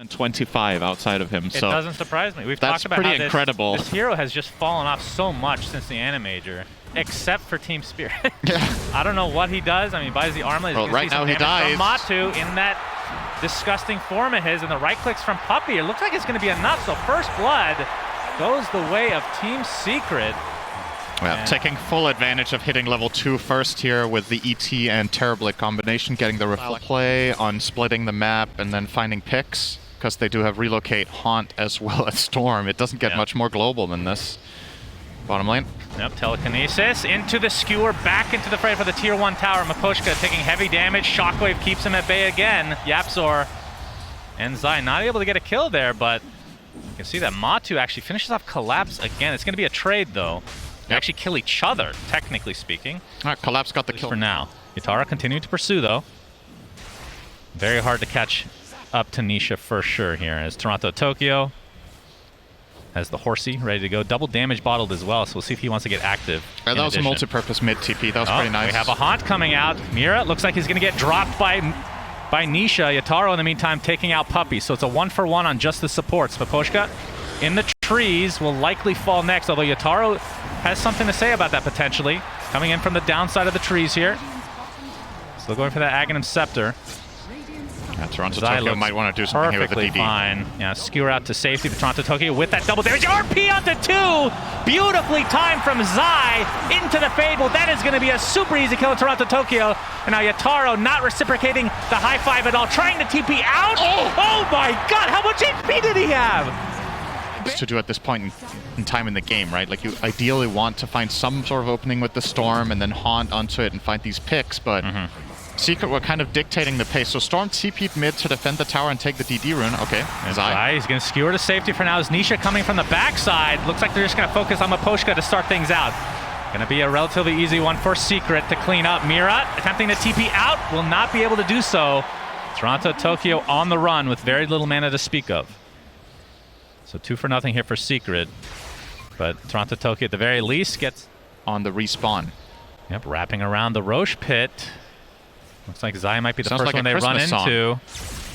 and 25 outside of him. It So doesn't surprise me. We've that's talked about pretty how incredible. This hero has just fallen off so much since the Animajor, except for Team Spirit. Yeah. I don't know what he does. I mean, he buys the armlet. Well, right now he dies. From Matu in that disgusting form of his, and the right clicks from Puppey. It looks like it's going to be enough. So first blood goes the way of Team Secret. Well, taking full advantage of hitting level 2 first here with the ET and Terrorblade combination, getting the reflect play on splitting the map and then finding picks, because they do have Relocate, Haunt, as well as Storm. It doesn't get much more global than this. Bottom lane. Yep, telekinesis into the skewer, back into the fray for the tier 1 tower. Miposhka taking heavy damage. Shockwave keeps him at bay again. Yapzor and Zai not able to get a kill there, but you can see that Matu actually finishes off Collapse again. It's going to be a trade, though. They actually kill each other, technically speaking. All right, Collapse got the kill for now. Yatara continuing to pursue, though. Very hard to catch up to Nisha for sure here, as Toronto Tokyo has the Horsey ready to go. Double damage bottled as well, so we'll see if he wants to get active. That was a multi-purpose mid TP. That was pretty nice. We have a Haunt coming out. Mira looks like he's going to get dropped by Nisha. Yataro, in the meantime, taking out Puppey. So it's a 1-for-1 on just the supports. Miposhka in the trees will likely fall next, although Yataro has something to say about that potentially. Coming in from the downside of the trees here. Still going for that Aghanim Scepter. Yeah, Toronto Tokyo might want to do something here with the DD. Fine. Yeah, skewer out to safety for Toronto Tokyo with that double damage. RP onto 2! Beautifully timed from Zai into the Fable. That is going to be a super easy kill in Toronto Tokyo. And now Yataro not reciprocating the high five at all. Trying to TP out. Oh my god, how much HP did he have? To do at this point in time in the game, right? Like, you ideally want to find some sort of opening with the Storm and then Haunt onto it and find these picks, but Secret were kind of dictating the pace. So Storm TP'd mid to defend the tower and take the DD rune. Okay, Zai. He's going to skewer to safety for now. Is Nisha coming from the backside? Looks like they're just going to focus on Miposhka to start things out. Going to be a relatively easy one for Secret to clean up. Mira attempting to TP out, will not be able to do so. Toronto Tokyo on the run with very little mana to speak of. So 2-for-0 here for Secret. But Toronto Tokyo at the very least gets on the respawn. Yep, wrapping around the Roche pit. Looks like Zai might be the first one they run into.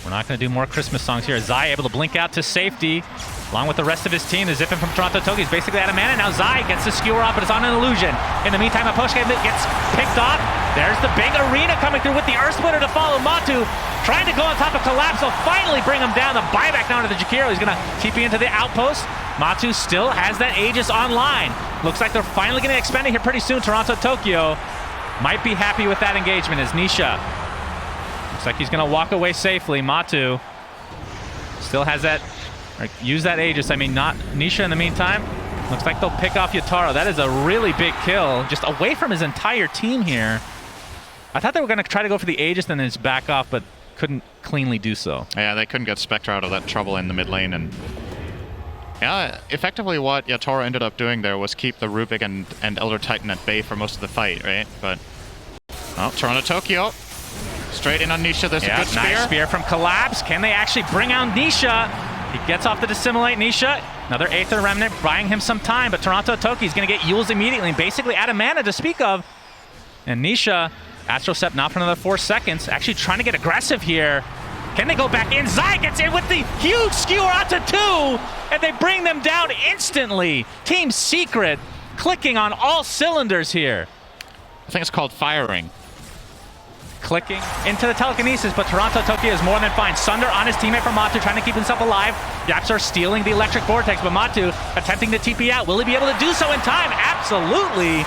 We're not going to do more Christmas songs here. Zai able to blink out to safety, along with the rest of his team. They're zipping from Toronto Tokyo. He's basically out of mana. Now Zai gets the skewer off, but it's on an illusion. In the meantime, Miposhka gets picked off. There's the big arena coming through with the Earth Splitter to follow. Matu trying to go on top of Collapse. Will finally bring him down. The buyback down to the Jakiro. He's going to TP into the outpost. Matu still has that Aegis online. Looks like they're finally going to expend it here pretty soon. Toronto Tokyo might be happy with that engagement as Nisha. Looks like he's going to walk away safely. Matu still has that, or use that Aegis. I mean, not Nisha in the meantime. Looks like they'll pick off Yataro. That is a really big kill, just away from his entire team here. I thought they were going to try to go for the Aegis and then just back off, but couldn't cleanly do so. Yeah, they couldn't get Spectre out of that trouble in the mid lane. And yeah, effectively what Yatoro ended up doing there was keep the Rubik and Elder Titan at bay for most of the fight, right? But, oh, Toronto Tokyo. Straight in on Nisha. There's a good spear. Nice spear from Collapse. Can they actually bring out Nisha? He gets off the Dissimulate. Nisha, another Aether Remnant, buying him some time, but Toronto Tokyo is going to get Yules immediately, basically out of mana to speak of. And Nisha, Astral Sept not for another 4 seconds, actually trying to get aggressive here. Can they go back in? Zai gets in with the huge skewer out to 2, and they bring them down instantly. Team Secret clicking on all cylinders here. I think it's called firing. Clicking into the telekinesis, but Toronto Tokyo is more than fine. Sunder on his teammate from Matu, trying to keep himself alive. Yapzor stealing the electric vortex, but Matu attempting to TP out. Will he be able to do so in time? Absolutely.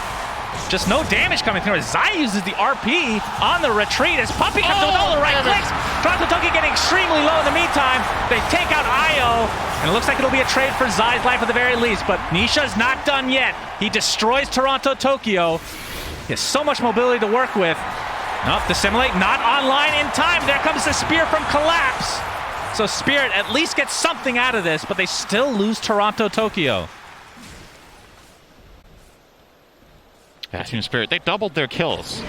Just no damage coming through. Zai uses the RP on the retreat as Puppey comes with all the right clicks. Toronto Tokyo getting extremely low in the meantime. They take out Io, and it looks like it'll be a trade for Zai's life at the very least, but Nisha's not done yet. He destroys Toronto Tokyo. He has so much mobility to work with. Nope, Dissimulate not online in time. There comes the spear from Collapse. So Spirit at least gets something out of this, but they still lose Toronto Tokyo. Yeah, Team Spirit, they doubled their kills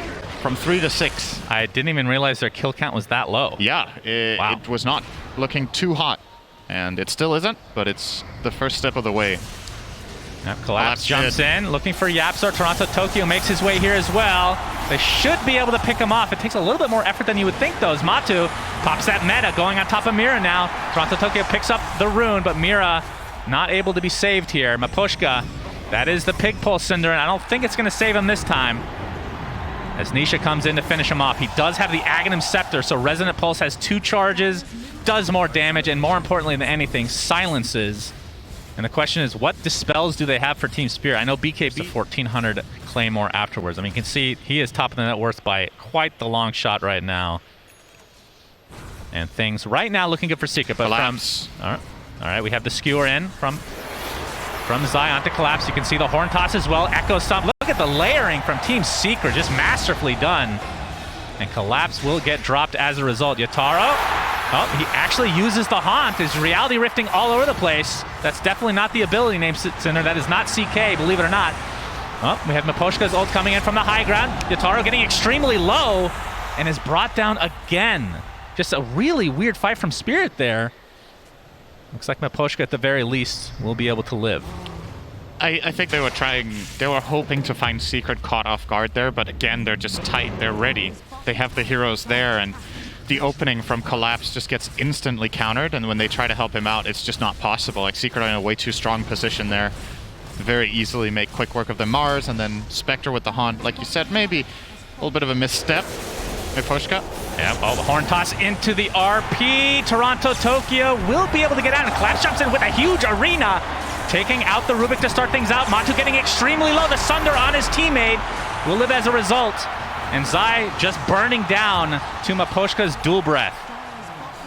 from 3 to 6. I didn't even realize their kill count was that low. Yeah, it was not looking too hot. And it still isn't, but it's the first step of the way. Yep, Collapse jumps in, looking for Yapzor. Toronto Tokyo makes his way here as well. They should be able to pick him off. It takes a little bit more effort than you would think, though, as Matu pops that meta, going on top of Mira now. Toronto Tokyo picks up the rune, but Mira not able to be saved here. Miposhka, that is the pig pulse Cinder, and I don't think it's going to save him this time. As Nisha comes in to finish him off. He does have the Aghanim Scepter, so Resonant Pulse has 2 charges, does more damage, and more importantly than anything, silences. And the question is, what dispels do they have for Team Spirit? I know BKB the 1400 Claymore afterwards. I mean, you can see he is top of the net worth by quite the long shot right now. And things right now looking good for Secret, but Collapse. All right, we have the skewer in from Zion to Collapse. You can see the horn toss as well. Echo Stomp. Look at the layering from Team Secret, just masterfully done. And Collapse will get dropped as a result. Yataro, oh, he actually uses the Haunt. Is reality rifting all over the place. That's definitely not the ability name Cinder. That is not CK, believe it or not. Oh, we have Miposhka's ult coming in from the high ground. Yataro getting extremely low and is brought down again. Just a really weird fight from Spirit there. Looks like Miposhka at the very least will be able to live. I think they were hoping to find Secret caught off guard there, but again, they're just tight, they're ready. They have the heroes there, and the opening from Collapse just gets instantly countered, and when they try to help him out, it's just not possible. Like, Secret are in a way too strong position there. Very easily make quick work of the Mars, and then Spectre with the Haunt. Like you said, maybe a little bit of a misstep. Miposhka. Yeah, oh, the horn toss into the RP. Toronto Tokyo will be able to get out, and Collapse jumps in with a huge arena, taking out the Rubik to start things out. Matu getting extremely low. The Sunder on his teammate will live as a result. And Zai just burning down to Miposhka's dual breath.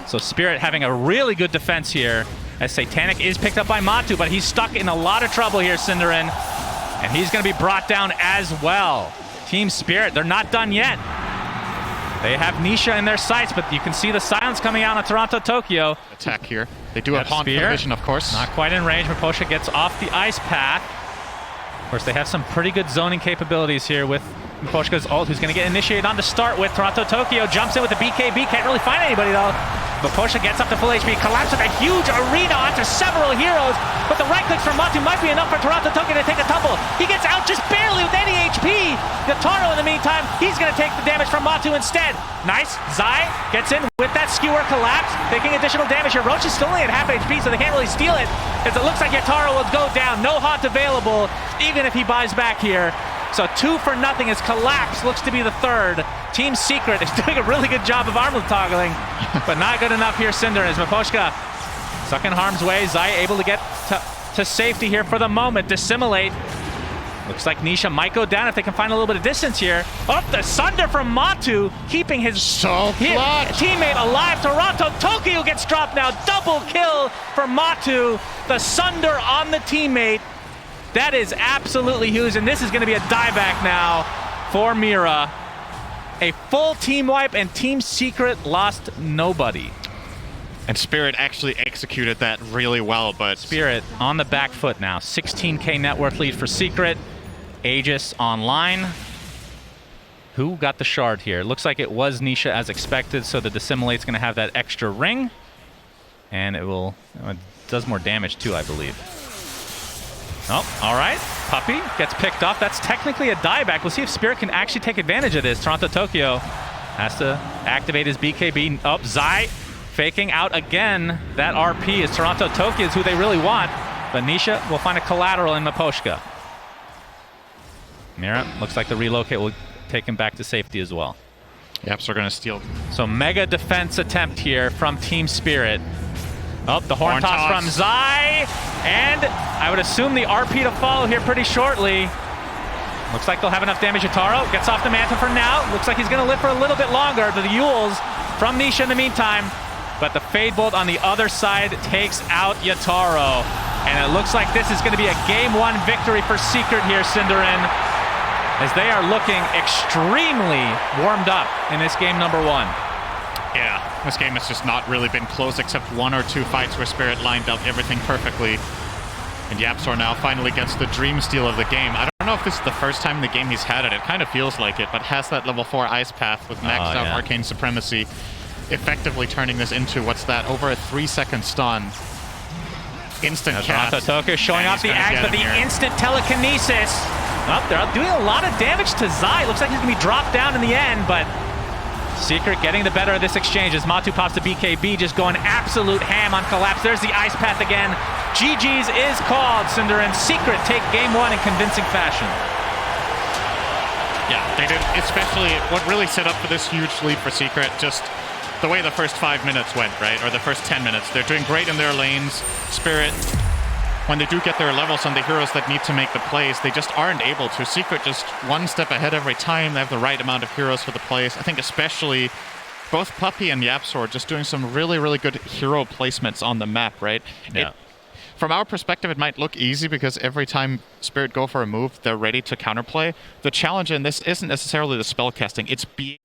So Spirit having a really good defense here, as Satanic is picked up by Matu, but he's stuck in a lot of trouble here, Cinderin. And he's going to be brought down as well. Team Spirit, they're not done yet. They have Nisha in their sights, but you can see the silence coming out on Toronto Tokyo. Attack here. They do have Haunt vision, of course. Not quite in range. Miposhka gets off the ice path. Of course, they have some pretty good zoning capabilities here with Miposhka's ult, who's going to get initiated on to start with. Toronto Tokyo jumps in with the BKB. Can't really find anybody, though. Miposhka gets up to full HP. Collapse with a huge arena onto several heroes. But the right clicks from Matu might be enough for Toronto Tokyo to take a tumble. He gets out just barely with any HP. Yataro, in the meantime, he's going to take the damage from Matu instead. Nice. Zai gets in with that skewer. Collapse, taking additional damage here. Roche is still only at half HP, so they can't really steal it, as it looks like Yataro will go down. No Haunt available, even if he buys back here. So 2 for nothing as Collapse looks to be the third. Team Secret is doing a really good job of armlet toggling, but not good enough here, Cinder, as Miposhka stuck in harm's way. Zai able to get to safety here for the moment. Dissimulate. Looks like Nisha might go down if they can find a little bit of distance here. Up the Sunder from Matu, keeping his teammate alive. Toronto Tokyo gets dropped now. Double kill for Matu. The Sunder on the teammate. That is absolutely huge, and this is going to be a dieback now for Mira. A full team wipe, and Team Secret lost nobody. And Spirit actually executed that really well, but... Spirit on the back foot now. 16k net worth lead for Secret. Aegis online. Who got the shard here? Looks like it was Nisha as expected, so the Dissimulate's going to have that extra ring. And it will... it does more damage too, I believe. Oh, all right. Puppy gets picked off. That's technically a dieback. We'll see if Spirit can actually take advantage of this. Toronto Tokyo has to activate his BKB. Oh, Zai faking out again. That RP is Toronto Tokyo is who they really want. But Nisha will find a collateral in Miposhka. Mira, looks like the relocate will take him back to safety as well. Yep, so they're going to steal. So mega defense attempt here from Team Spirit. Oh, the horn toss from Zai, and I would assume the RP to follow here pretty shortly. Looks like they'll have enough damage. Yataro gets off the Manta for now. Looks like he's going to live for a little bit longer. The Yules from Nisha in the meantime, but the Fade Bolt on the other side takes out Yataro. And it looks like this is going to be a Game 1 victory for Secret here, Cinderin, as they are looking extremely warmed up in this game number 1. Yeah, this game has just not really been close except 1 or 2 fights where Spirit lined up everything perfectly. And Yapzor now finally gets the dream steal of the game. I don't know if this is the first time in the game he's had it. It kind of feels like it, but has that level 4 ice path with maxed out Arcane Supremacy, effectively turning this into, what's that, over a 3-second stun. instant cast. Toku showing off the axe, but the instant telekinesis. Oh, they're doing a lot of damage to Zai. Looks like he's going to be dropped down in the end, but Secret getting the better of this exchange as Matu pops to BKB, just going absolute ham on Collapse. There's the ice path again. GG's is called. Cinder and Secret take game 1 in convincing fashion. Yeah, they did, especially what really set up for this huge lead for Secret, just the way the first 5 minutes went, right? Or the first 10 minutes. They're doing great in their lanes. Spirit, when they do get their levels on the heroes that need to make the plays, they just aren't able to. Secret just one step ahead every time. They have the right amount of heroes for the plays. I think especially both Puppey and Yapsor just doing some really, really good hero placements on the map, right? Yeah. From our perspective, it might look easy because every time Spirit go for a move, they're ready to counterplay. The challenge in this isn't necessarily the spell casting, it's being